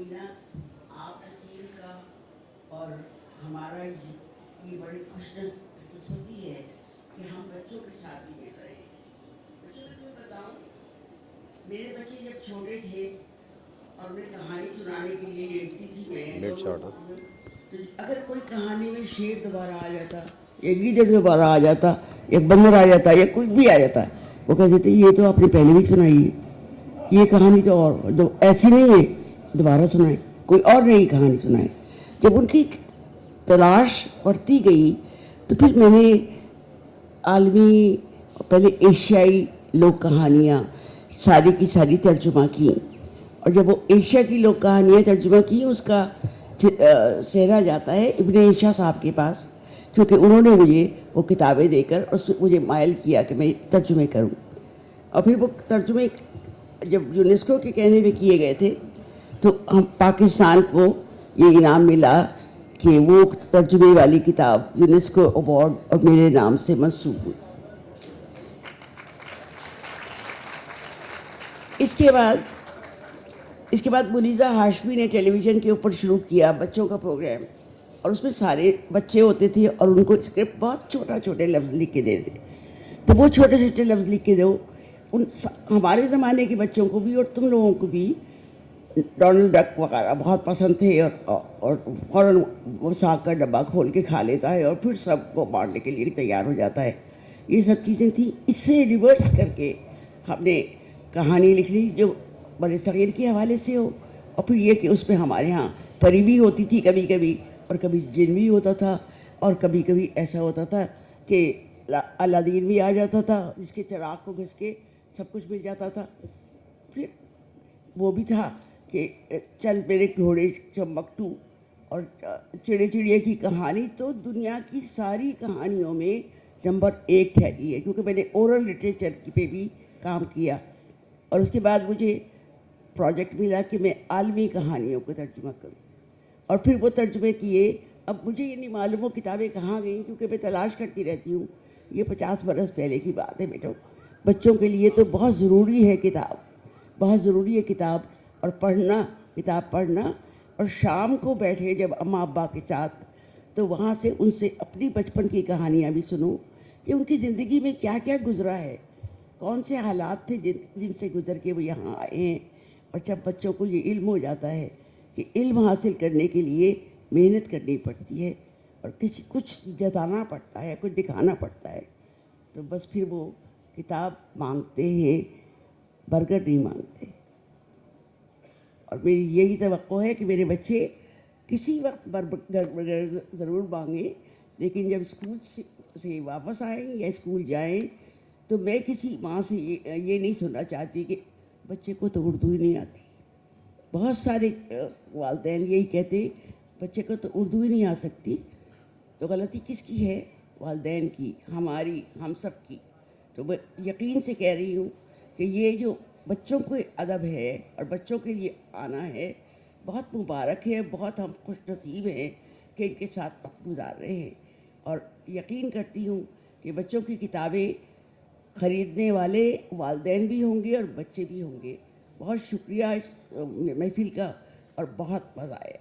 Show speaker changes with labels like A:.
A: مہینہ آپ حکیم کا اور ہمارا یہ بڑی خوش قسمتی ہے کہ ہم بچوں کے ساتھ بھی مل رہے ہیں. بچوں کو تمہیں بتاؤں, میرے بچے جب چھوٹے تھے اور انہیں کہانی سنانے کے لیے لیٹتی تھی میں, تو اگر کوئی کہانی میں شیر دوبارہ آ جاتا, ایک گیدڑ دوبارہ آ جاتا, ایک بندر آ جاتا, یا کچھ بھی آ جاتا, وہ کہتے تھے یہ تو آپ نے پہلے بھی سنائی ہے, یہ کہانی تو اور ایسی نہیں ہے, دوبارہ سنائیں, کوئی اور نئی کہانی سنائیں. جب ان کی تلاش بڑھتی گئی تو پھر میں نے عالمی, پہلے ایشیائی لوک کہانیاں ساری کی ساری ترجمہ کی, اور جب وہ ایشیا کی لوک کہانیاں ترجمہ کی, اس کا سہرا جاتا ہے ابن عیشا صاحب کے پاس, کیونکہ انہوں نے مجھے وہ کتابیں دے کر اس میں مجھے مائل کیا کہ میں ترجمے کروں. اور پھر وہ ترجمے جب یونیسکو کے کہنے میں کیے گئے تھے تو ہم پاکستان کو یہ انعام ملا کہ وہ ترجمے والی کتاب یونیسکو ایوارڈ اور میرے نام سے منسوب ہوئی. اس کے بعد منیزہ ہاشمی نے ٹیلی ویژن کے اوپر شروع کیا بچوں کا پروگرام, اور اس میں سارے بچے ہوتے تھے اور ان کو اسکرپٹ بہت چھوٹے لفظ لکھ کے دیتے. تو وہ چھوٹے لفظ لکھ کے دو, ہمارے زمانے کے بچوں کو بھی اور تم لوگوں کو بھی ڈونلڈ ڈک وغیرہ بہت پسند تھے, اور فوراً وہ ساگ کا ڈبہ کھول کے کھا لیتا ہے اور پھر سب کو بانٹنے کے لیے تیار ہو جاتا ہے. یہ سب چیزیں تھیں. اس سے ریورس کر کے ہم نے کہانی لکھ لی جو بڑے صغیر کے حوالے سے ہو, اور پھر یہ کہ اس میں ہمارے ہاں پری بھی ہوتی تھی کبھی کبھی, اور کبھی جن بھی ہوتا تھا, اور کبھی کبھی ایسا ہوتا تھا کہ الادین بھی آ جاتا تھا جس کے چراغ کو گھس کے سب کچھ مل جاتا تھا. پھر وہ بھی تھا کہ چل میرے گھوڑے چمبکٹو, اور چڑے چڑیا کی کہانی تو دنیا کی ساری کہانیوں میں نمبر 1 ٹھہری ہے, کیونکہ میں نے اورل لٹریچر پہ بھی کام کیا. اور اس کے بعد مجھے پروجیکٹ ملا کہ میں عالمی کہانیوں کو ترجمہ کروں, اور پھر وہ ترجمے کیے. اب مجھے یہ نہیں معلوم وہ کتابیں کہاں گئیں, کیونکہ میں تلاش کرتی رہتی ہوں. یہ 50 برس پہلے کی بات ہے بیٹو. بچوں کے لیے تو بہت ضروری ہے کتاب, بہت ضروری ہے کتاب, اور پڑھنا, کتاب پڑھنا. اور شام کو بیٹھے جب اماں ابا کے ساتھ, تو وہاں سے ان سے اپنی بچپن کی کہانیاں بھی سنو کہ ان کی زندگی میں کیا کیا گزرا ہے, کون سے حالات تھے جن سے گزر کے وہ یہاں آئے ہیں. اور جب بچوں کو یہ علم ہو جاتا ہے کہ علم حاصل کرنے کے لیے محنت کرنی پڑتی ہے, اور کچھ جتانا پڑتا ہے, کچھ دکھانا پڑتا ہے, تو بس پھر وہ کتاب مانگتے ہیں, برگر نہیں مانگتے. اور میری یہی توقع ہے کہ میرے بچے کسی وقت برگر ضرور مانگیں, لیکن جب اسکول سے واپس آئیں یا اسکول جائیں تو میں کسی ماں سے یہ نہیں سننا چاہتی کہ بچے کو تو اردو ہی نہیں آتی. بہت سارے والدین یہی کہتے بچے کو تو اردو ہی نہیں آ سکتی. تو غلطی کس کی ہے؟ والدین کی, ہماری, ہم سب کی. تو میں یقین سے کہہ رہی ہوں کہ یہ جو بچوں کو ادب ہے اور بچوں کے لیے آنا ہے, بہت مبارک ہے, بہت ہم خوش نصیب ہیں کہ ان کے ساتھ وقت گزار رہے ہیں. اور یقین کرتی ہوں کہ بچوں کی کتابیں خریدنے والے والدین بھی ہوں گے اور بچے بھی ہوں گے. بہت شکریہ اس محفل کا, اور بہت مزہ آیا.